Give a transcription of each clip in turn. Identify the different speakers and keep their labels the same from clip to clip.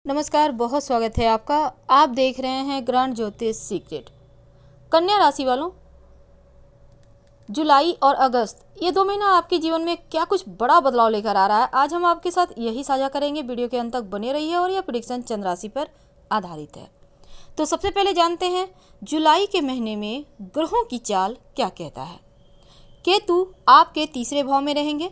Speaker 1: नमस्कार, बहुत स्वागत है आपका। आप देख रहे हैं ग्रहण ज्योतिष सीक्रेट। कन्या राशि वालों, जुलाई और अगस्त ये 2 महीना आपके जीवन में क्या कुछ बड़ा बदलाव लेकर आ रहा है, आज हम आपके साथ यही साझा करेंगे। वीडियो के अंत तक बने रहिए और यह प्रेडिक्शन चंद्र राशि पर आधारित है। तो सबसे पहले जानते हैं जुलाई के महीने में ग्रहों की चाल क्या कहता है। केतु आपके तीसरे भाव में रहेंगे,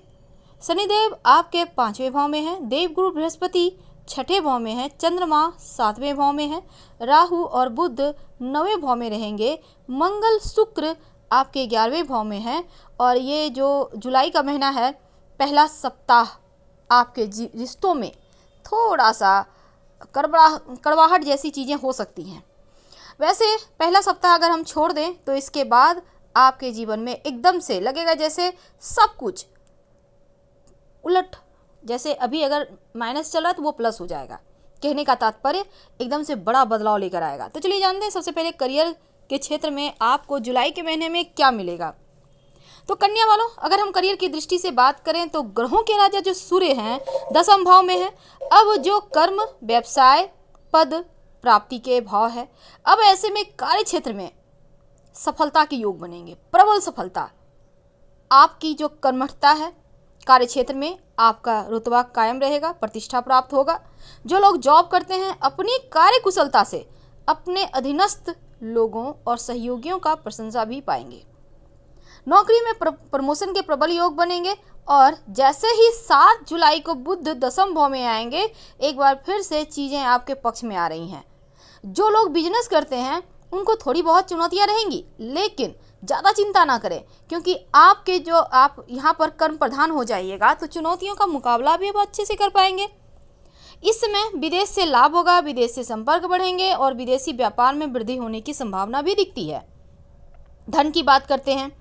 Speaker 1: शनिदेव आपके 5वें भाव में है, देवगुरु बृहस्पति 6ठे भाव में है, चंद्रमा 7वें भाव में है, राहु और बुध 9वें भाव में रहेंगे, मंगल शुक्र आपके 11वें भाव में है। और ये जो जुलाई का महीना है, पहला सप्ताह आपके रिश्तों में थोड़ा सा कड़वाहट जैसी चीज़ें हो सकती हैं। वैसे पहला सप्ताह अगर हम छोड़ दें तो इसके बाद आपके जीवन में एकदम से लगेगा जैसे सब कुछ उलट, जैसे अभी अगर माइनस चल रहा है तो वो प्लस हो जाएगा। कहने का तात्पर्य एकदम से बड़ा बदलाव लेकर आएगा। तो चलिए जानते हैं सबसे पहले करियर के क्षेत्र में आपको जुलाई के महीने में क्या मिलेगा। तो कन्या वालों, अगर हम करियर की दृष्टि से बात करें तो ग्रहों के राजा जो सूर्य हैं 10वें भाव में है। अब जो कर्म, व्यवसाय, पद प्राप्ति के भाव है, अब ऐसे में कार्य क्षेत्र में सफलता के योग बनेंगे, प्रबल सफलता। आपकी जो कर्मठता है कार्य क्षेत्र में, आपका रुतबा कायम रहेगा, प्रतिष्ठा प्राप्त होगा। जो लोग जॉब करते हैं अपनी कार्य कुशलता से अपने अधीनस्थ लोगों और सहयोगियों का प्रशंसा भी पाएंगे। नौकरी में प्रमोशन के प्रबल योग बनेंगे। और जैसे ही 7 जुलाई को बुध 10वें भाव में आएंगे, एक बार फिर से चीज़ें आपके पक्ष में आ रही हैं। जो लोग बिजनेस करते हैं उनको थोड़ी बहुत चुनौतियां रहेंगी, लेकिन ज़्यादा चिंता ना करें, क्योंकि आपके जो आप यहाँ पर कर्म प्रधान हो जाइएगा तो चुनौतियों का मुकाबला भी अब अच्छे से कर पाएंगे। इस समय विदेश से लाभ होगा, विदेश से संपर्क बढ़ेंगे और विदेशी व्यापार में वृद्धि होने की संभावना भी दिखती है। धन की बात करते हैं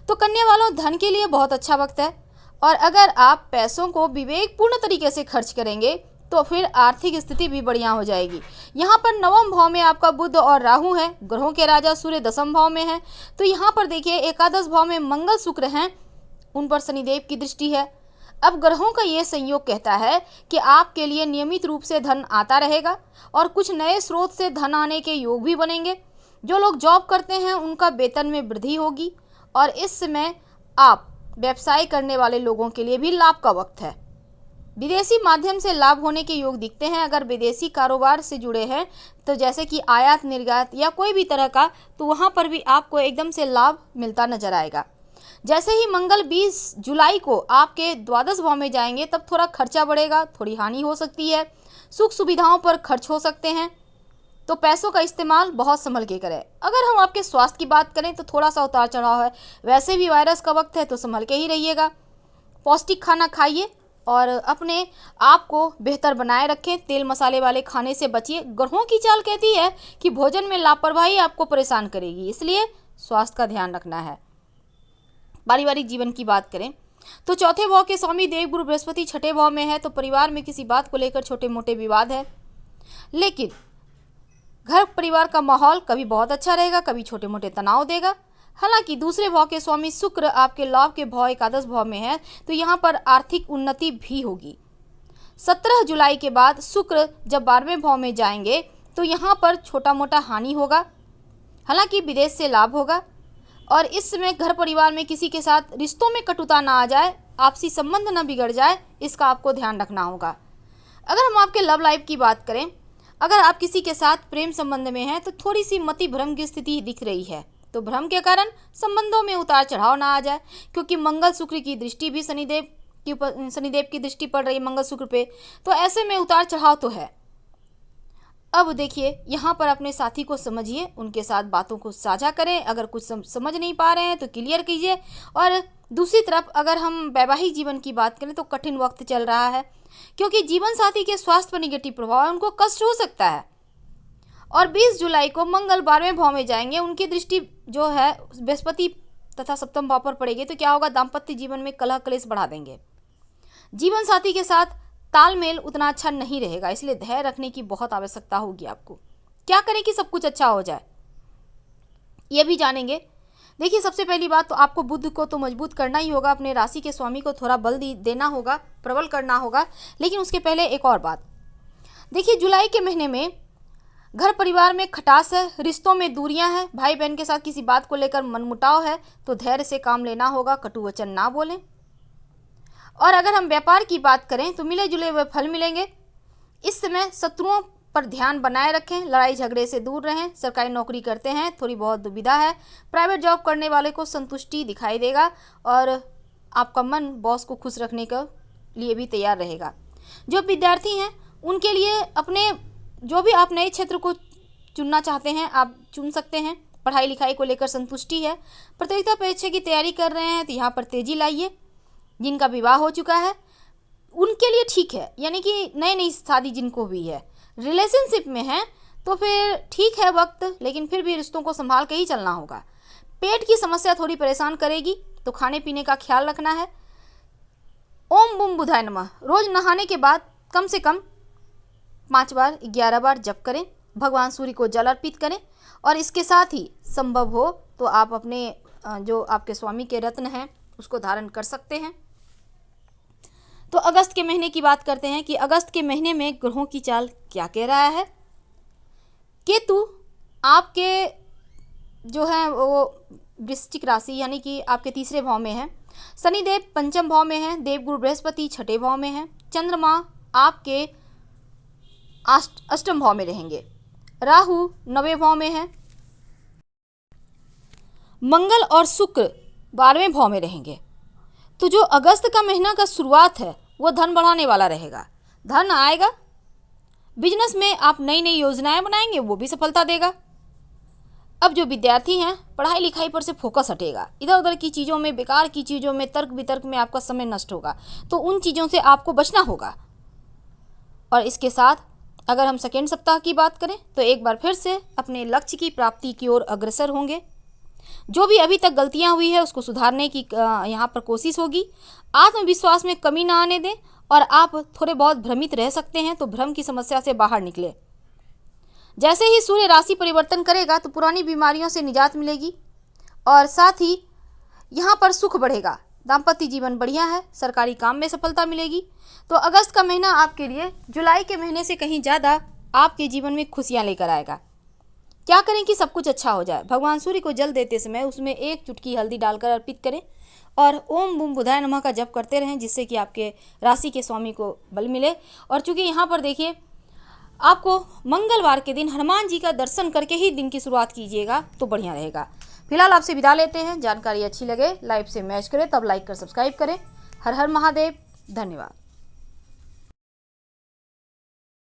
Speaker 1: तो कन्या वालों, धन के लिए बहुत अच्छा वक्त है। और अगर आप पैसों को विवेकपूर्ण तरीके से खर्च करेंगे तो फिर आर्थिक स्थिति भी बढ़िया हो जाएगी। यहाँ पर 9वें भाव में आपका बुध और राहु है, ग्रहों के राजा सूर्य 10वें भाव में है। तो यहाँ पर देखिए एकादश भाव में मंगल शुक्र हैं, उन पर शनिदेव की दृष्टि है। अब ग्रहों का ये संयोग कहता है कि आपके लिए नियमित रूप से धन आता रहेगा और कुछ नए स्रोत से धन आने के योग भी बनेंगे। जो लोग जॉब करते हैं उनका वेतन में वृद्धि होगी और इस समय आप व्यवसाय करने वाले लोगों के लिए भी लाभ का वक्त है। विदेशी माध्यम से लाभ होने के योग दिखते हैं। अगर विदेशी कारोबार से जुड़े हैं तो जैसे कि आयात निर्यात या कोई भी तरह का, तो वहाँ पर भी आपको एकदम से लाभ मिलता नजर आएगा। जैसे ही मंगल 20 जुलाई को आपके द्वादश भाव में जाएंगे तब थोड़ा खर्चा बढ़ेगा, थोड़ी हानि हो सकती है, सुख सुविधाओं पर खर्च हो सकते हैं। तो पैसों का इस्तेमाल बहुत संभल के करें। अगर हम आपके स्वास्थ्य की बात करें तो थोड़ा सा उतार चढ़ाव है, वैसे भी वायरस का वक्त है तो संभल के ही रहिएगा। पौष्टिक खाना खाइए और अपने आप को बेहतर बनाए रखें, तेल मसाले वाले खाने से बचिए। ग्रहों की चाल कहती है कि भोजन में लापरवाही आपको परेशान करेगी, इसलिए स्वास्थ्य का ध्यान रखना है। पारिवारिक जीवन की बात करें तो चौथे भाव के स्वामी देवगुरु बृहस्पति 6ठे भाव में है, तो परिवार में किसी बात को लेकर छोटे मोटे विवाद है, लेकिन घर परिवार का माहौल कभी बहुत अच्छा रहेगा, कभी छोटे मोटे तनाव देगा। हालांकि दूसरे भाव के स्वामी शुक्र आपके लाभ के भाव एकादश भाव में है, तो यहाँ पर आर्थिक उन्नति भी होगी। 17 जुलाई के बाद शुक्र जब 12वें भाव में जाएंगे तो यहाँ पर छोटा मोटा हानि होगा, हालांकि विदेश से लाभ होगा। और इस समय घर परिवार में किसी के साथ रिश्तों में कटुता ना आ जाए, आपसी संबंध न बिगड़ जाए, इसका आपको ध्यान रखना होगा। अगर हम आपके लव लाइफ की बात करें, अगर आप किसी के साथ प्रेम संबंध में हैं तो थोड़ी सी मति भ्रम की स्थिति दिख रही है, तो भ्रम के कारण संबंधों में उतार चढ़ाव ना आ जाए, क्योंकि मंगल शुक्र की दृष्टि भी शनिदेव की दृष्टि पड़ रही है मंगल शुक्र पे, तो ऐसे में उतार चढ़ाव तो है। अब देखिए यहाँ पर अपने साथी को समझिए, उनके साथ बातों को साझा करें। अगर कुछ समझ नहीं पा रहे हैं तो क्लियर कीजिए। और दूसरी तरफ अगर हम वैवाहिक जीवन की बात करें तो कठिन वक्त चल रहा है, क्योंकि जीवन साथी के स्वास्थ्य पर निगेटिव प्रभाव है, उनको कष्ट हो सकता है। और 20 जुलाई को मंगल 12वें भाव में जाएंगे, उनकी दृष्टि जो है बृहस्पति तथा सप्तम भाव पर पड़ेगी, तो क्या होगा, दाम्पत्य जीवन में कलह क्लेश बढ़ा देंगे। जीवन साथी के साथ तालमेल उतना अच्छा नहीं रहेगा, इसलिए धैर्य रखने की बहुत आवश्यकता होगी आपको। क्या करें कि सब कुछ अच्छा हो जाए, ये भी जानेंगे। देखिए सबसे पहली बात तो आपको बुध को तो मजबूत करना ही होगा, अपने राशि के स्वामी को थोड़ा बल देना होगा, प्रबल करना होगा। लेकिन उसके पहले एक और बात देखिए, जुलाई के महीने में घर परिवार में खटास है, रिश्तों में दूरियां हैं, भाई बहन के साथ किसी बात को लेकर मनमुटाव है, तो धैर्य से काम लेना होगा, कटु वचन ना बोलें। और अगर हम व्यापार की बात करें तो मिले जुले हुए फल मिलेंगे। इस समय शत्रुओं पर ध्यान बनाए रखें, लड़ाई झगड़े से दूर रहें। सरकारी नौकरी करते हैं, थोड़ी बहुत दुविधा है। प्राइवेट जॉब करने वाले को संतुष्टि दिखाई देगा और आपका मन बॉस को खुश रखने के लिए भी तैयार रहेगा। जो विद्यार्थी हैं उनके लिए अपने जो भी आप नए क्षेत्र को चुनना चाहते हैं आप चुन सकते हैं। पढ़ाई लिखाई को लेकर संतुष्टि है। प्रतियोगिता परीक्षा की तैयारी कर रहे हैं तो यहाँ पर तेजी लाइए। जिनका विवाह हो चुका है उनके लिए ठीक है, यानी कि नई नई शादी जिनको हुई है, रिलेशनशिप में है तो फिर ठीक है वक्त, लेकिन फिर भी रिश्तों को संभाल के ही चलना होगा। पेट की समस्या थोड़ी परेशान करेगी तो खाने पीने का ख्याल रखना है। ओम बुम बुधाय नमः रोज नहाने के बाद कम से कम 5 बार 11 बार जप करें। भगवान सूर्य को जल अर्पित करें और इसके साथ ही संभव हो तो आप अपने जो आपके स्वामी के रत्न हैं उसको धारण कर सकते हैं। तो अगस्त के महीने की बात करते हैं कि अगस्त के महीने में ग्रहों की चाल क्या कह रहा है। केतु आपके जो है वो वृश्चिक राशि यानी कि आपके तीसरे भाव में है। शनिदेव पंचम भाव में है। देवगुरु बृहस्पति छठे भाव में है। चंद्रमा आपके अष्टम भाव में रहेंगे। राहु 9वें भाव में है। मंगल और शुक्र 12वें भाव में रहेंगे। तो जो अगस्त का महीना का शुरुआत है वो धन बढ़ाने वाला रहेगा। धन आएगा। बिजनेस में आप नई नई योजनाएं बनाएंगे, वो भी सफलता देगा। अब जो विद्यार्थी हैं पढ़ाई लिखाई पर से फोकस हटेगा। इधर उधर की चीज़ों में, बेकार की चीज़ों में, तर्क वितर्क में आपका समय नष्ट होगा, तो उन चीज़ों से आपको बचना होगा। और इसके साथ अगर हम सेकेंड सप्ताह की बात करें तो एक बार फिर से अपने लक्ष्य की प्राप्ति की ओर अग्रसर होंगे। जो भी अभी तक गलतियां हुई है उसको सुधारने की यहाँ पर कोशिश होगी। आत्मविश्वास में कमी ना आने दें और आप थोड़े बहुत भ्रमित रह सकते हैं, तो भ्रम की समस्या से बाहर निकले। जैसे ही सूर्य राशि परिवर्तन करेगा तो पुरानी बीमारियों से निजात मिलेगी और साथ ही यहाँ पर सुख बढ़ेगा। दाम्पत्य जीवन बढ़िया है। सरकारी काम में सफलता मिलेगी। तो अगस्त का महीना आपके लिए जुलाई के महीने से कहीं ज़्यादा आपके जीवन में खुशियाँ लेकर आएगा। क्या करें कि सब कुछ अच्छा हो जाए। भगवान सूर्य को जल देते समय उसमें 1 चुटकी हल्दी डालकर अर्पित करें और ओम बुम बुधाय नमः का जप करते रहें, जिससे कि आपके राशि के स्वामी को बल मिले। और चूँकि यहाँ पर देखिए आपको मंगलवार के दिन हनुमान जी का दर्शन करके ही दिन की शुरुआत कीजिएगा तो बढ़िया रहेगा। फिलहाल आपसे विदा लेते हैं। जानकारी अच्छी लगे लाइव से मैच करें तब लाइक कर सब्सक्राइब करें। हर हर महादेव। धन्यवाद।